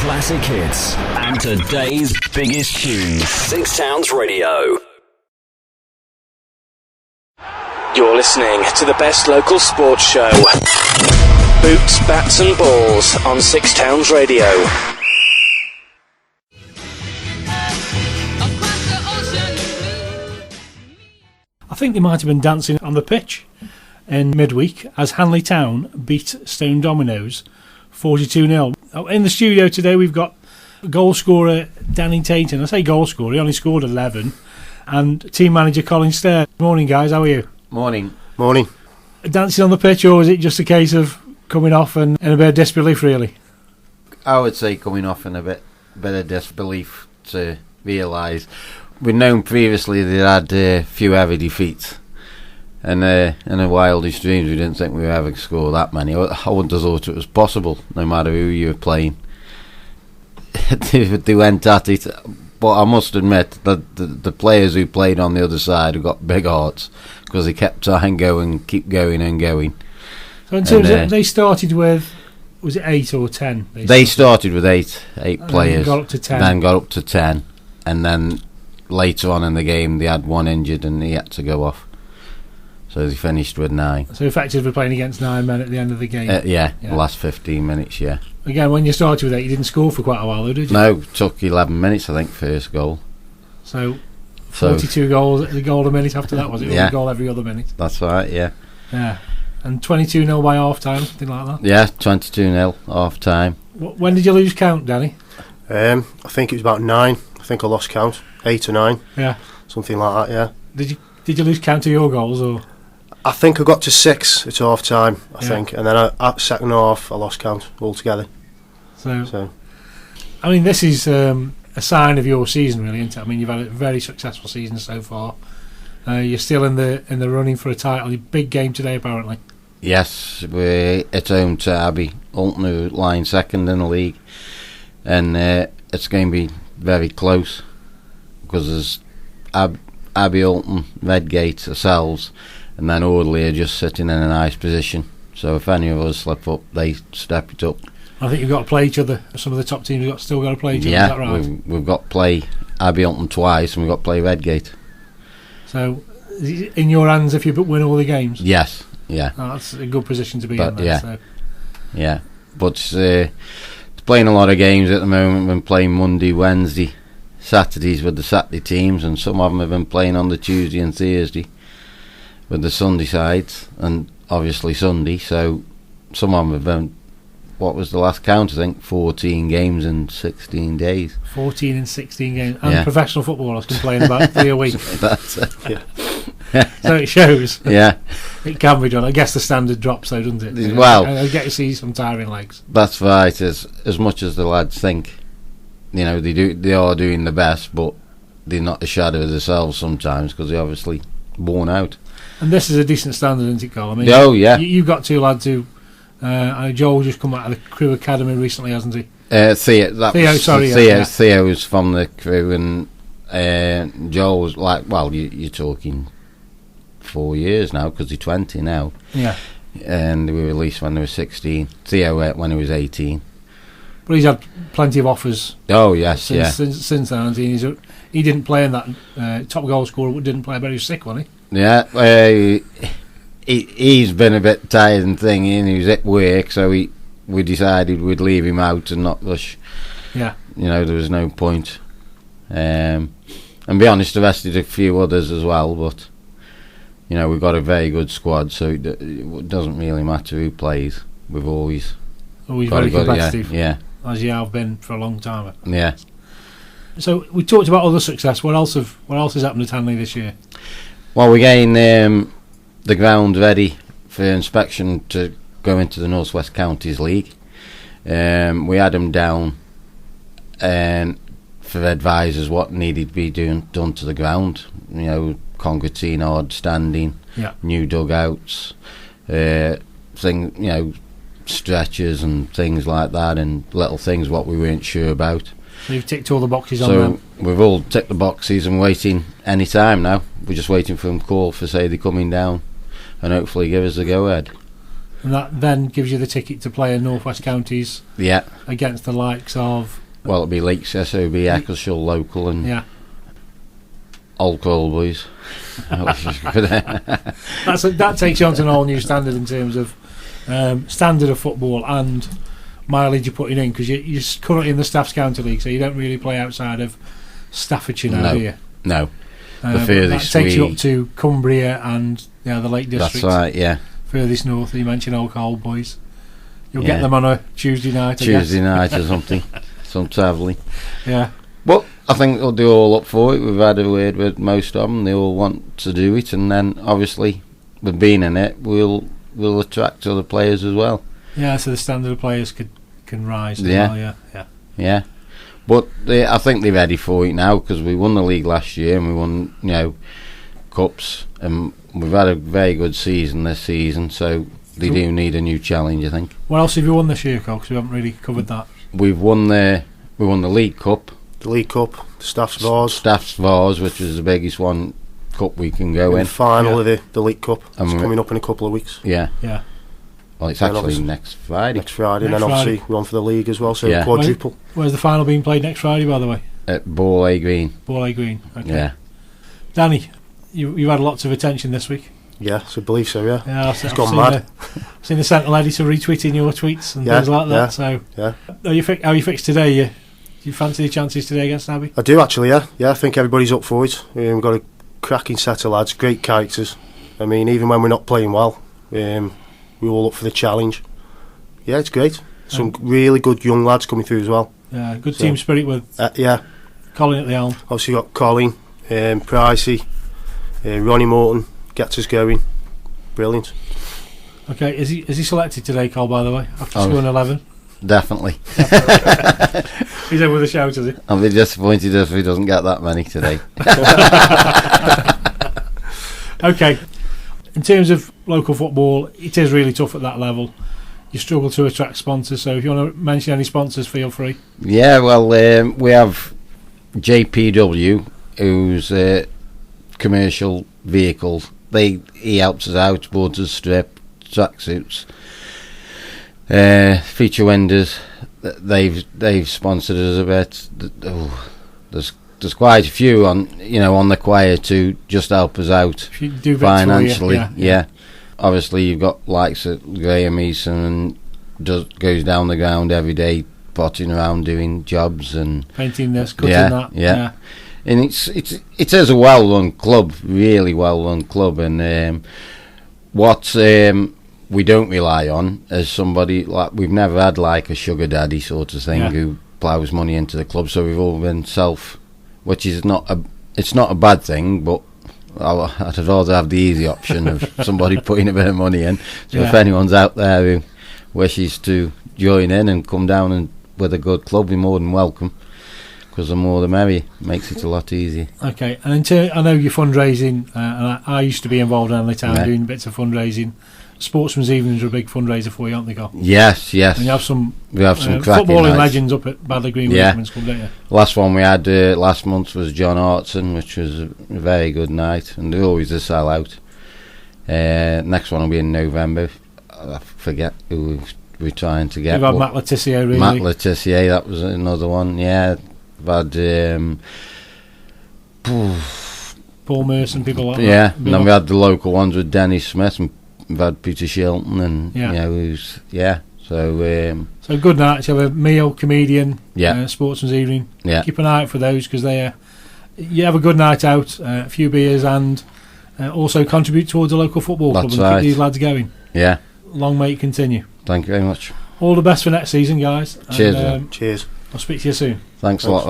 classic hits and today's biggest tunes. Six Towns Radio. You're listening to the best local sports show. Boots, Bats and Balls on Six Towns Radio. I think they might have been dancing on the pitch in midweek as Hanley Town beat Stone Dominoes 42-0. In the studio today we've got goal scorer Danny Tainton. I say goal scorer, he only scored 11. And team manager Colin Stair. Morning guys, how are you? Morning. Dancing on the pitch, or is it just a case of coming off and in a bit of disbelief really? I would say coming off in a bit of disbelief to realise. We'd known previously they had a few heavy defeats, and in the wildest dreams we didn't think we would ever score that many. I wouldn't have thought it was possible, no matter who you were playing. They went at it, but I must admit that the players who played on the other side have got big hearts, because they kept trying to keep going and going. So in terms of, they started with, was it 8 or 10? They started with eight players, got up to 10. Then got up to 10, and then later on in the game they had one injured and he had to go off, so they finished with 9. So effectively playing against 9 men at the end of the game. The last 15 minutes. Again, when you started with 8 you didn't score for quite a while though, did you? No, took 11 minutes I think, first goal. So 42 goals, the goal a minute after that, was it? Yeah. A goal every other minute. That's right, yeah. And 22-0 by half time, something like that. Yeah, 22-0 half time. When did you lose count, Danny? I think it was about 9. I think I lost count, 8 or 9. Yeah, something like that. Yeah. Did you lose count of your goals, or? I think I got to 6 at half time. I think, and then at second half I lost count altogether. So I mean, this is a sign of your season, really, isn't it? I mean, you've had a very successful season so far. You're still in the running for a title. Big game today, apparently. Yes, we're at home to Abbey Alton, who lying second in the league, and it's going to be very close, because there's Abbey Alton, Redgate, ourselves, and then Audley are just sitting in a nice position. So if any of us slip up, they step it up. I think you've got to play each other. Some of the top teams have still got to play each other. Is that right? We've got to play Abbey Alton twice, and we've got to play Redgate. So, is it in your hands if you win all the games? Yes, yeah. Oh, that's a good position to be in. Then, yeah. But playing a lot of games at the moment. We've been playing Monday, Wednesday, Saturdays with the Saturday teams, and some of them have been playing on the Tuesday and Thursday with the Sunday sides, and obviously Sunday. So some of them have been, what was the last count? I think 14 games in 16 days. 14 in 16 games. And professional footballers can play in about 3 a week. That's it. Yeah. So it shows. Yeah. It can be done. I guess the standard drops though, doesn't it? Well, I get to see some tiring legs. That's right. As much as the lads think, they are doing the best, but they're not the shadow of themselves sometimes, because they're obviously worn out. And this is a decent standard, isn't it, Colin? I mean, you've got 2 lads who Joel just come out of the Crew Academy recently, hasn't he? Theo was from the Crew, and Joel was you're talking 4 years now, because he's 20 now. Yeah. And they were released when they were 16. Theo when he was 18. But he's had plenty of offers. Oh yes, since then. He didn't play in that top goal scorer, but didn't play, but he was sick, wasn't he? Yeah, he's been a bit tired and thingy, and he was at work, so we decided we'd leave him out and not rush. Yeah. There was no point. And be honest, the rest did a few others as well, but we've got a very good squad, so it doesn't really matter who plays. We've always very competitive. Yeah. As you have been for a long time. Yeah. So we talked about other success. What else has happened at Hanley this year? Well, we're getting the ground ready for inspection to go into the North West Counties League. We had them down for advisors what needed to be done to the ground. Concretine, hard standing, new dugouts, stretchers and things like that, and little things what we weren't sure about. So you've ticked all the boxes on them? So we've all ticked the boxes and waiting any time now. We're just waiting for them call for say they're coming down, and hopefully give us the go ahead. And that then gives you the ticket to play in North West Counties Yeah. against the likes of... Well, it'll be Leaks, SOB, Eccleshire Local, and Yeah. Old Coal Boys. That takes you on to an all new standard in terms of standard of football and mileage you're putting in, because you're currently in the Staffs County League, so you don't really play outside of Staffordshire now, do you? No. The furthest that takes you up to Cumbria and the Lake District. That's right, yeah. Furthest north, you mentioned Old Coal Boys. You'll get them on a Tuesday night, Tuesday night or something. Some travelling. Yeah. Well, I think they'll do all up for it. We've had a word with most of them. They all want to do it, and then obviously, with being in it, we'll attract other players as well. Yeah, so the standard of players can rise as Yeah. well, Yeah. But I think they're ready for it now, because we won the league last year and we won, cups, and we've had a very good season this season, so they do need a new challenge, I think. What else have you won this year, Cole? Because we haven't really covered that. We won the League Cup. The League Cup, the Staffs Vase. Staffs Vase, which is the biggest one cup we can go in. The final of the League Cup. And It's coming up in a couple of weeks. Yeah. Yeah. Well, it's And actually obviously next Friday. Next Friday, and Next then obviously Friday. we're on for the league as well, so Yeah. quadruple. Where's the final being played next Friday, by the way? At Ball A Green. Ball A Green. Okay. Yeah. Danny, you've had lots of attention this week. Yeah, I believe so, yeah. Yeah, It's gone mad. I've seen the Sentinel editor retweeting your tweets and Yeah, things like that. yeah, So, yeah. How are you fixed today? Do you fancy the chances today against Abbey? I do actually, yeah. Yeah, I think everybody's up for it. We've got a cracking set of lads, great characters. I mean, even when we're not playing well, we're all up for the challenge. Yeah, it's great. Some really good young lads coming through as well. Yeah, good team spirit with Yeah, Colin at the helm. obviously got Colin, Pricey, Ronnie Morton, gets us going. Brilliant. Okay, is he selected today, Cole, by the way, after scoring 11? Definitely. He's over with a shout, is he? I'll be disappointed if he doesn't get that many today. Okay, in terms of local football, it is really tough at that level. You struggle to attract sponsors, so if you want to mention any sponsors, feel free. Yeah, well, we have JPW, who's commercial vehicles. He helps us out, boards us strip, tracksuits, feature windows. They've sponsored us a bit. There's quite a few on the choir to just help us out If you do bits financially. for you, Yeah. Obviously, you've got likes of Graham Eason and goes down the ground every day, potting around doing jobs and painting this, cutting that. Yeah. And it is a well-run club, really well-run club, and what we don't rely on is somebody like we've never had like a sugar daddy sort of thing who ploughs money into the club. So we've all been which is not a bad thing, but I'd rather have the easy option of somebody putting a bit of money in. So if anyone's out there who wishes to join in and come down and with a good club, you're more than welcome, because the more the merrier. Makes it a lot easier. Okay, and I know you're fundraising, and I used to be involved in Hanley Town doing bits of fundraising. Sportsman's evenings are a big fundraiser for you, aren't they, Carl? Yes. And you have some cracking footballing nights. legends up at Badley Green Women's Club, don't you? Last one we had last month was John Hartson, which was a very good night, and they're always a sell-out. Next one will be in November. I forget who we're trying to get. You've had Matt Letitia, really. Matt Letitia, that was another one, yeah. We've had Paul Merson, people like that. Yeah, and then we had the local ones with Dennis Smith, and we've had Peter Shilton, and So good nights. You have a meal, comedian, Yeah. Sportsman's evening. Yeah. Keep an eye out for those, because you have a good night out, a few beers, and also contribute towards a local football club That's and right. keep these lads going. Yeah. Long may it continue. Thank you very much. All the best for next season, guys. Cheers, And, Cheers. I'll speak to you soon. Thanks a lot.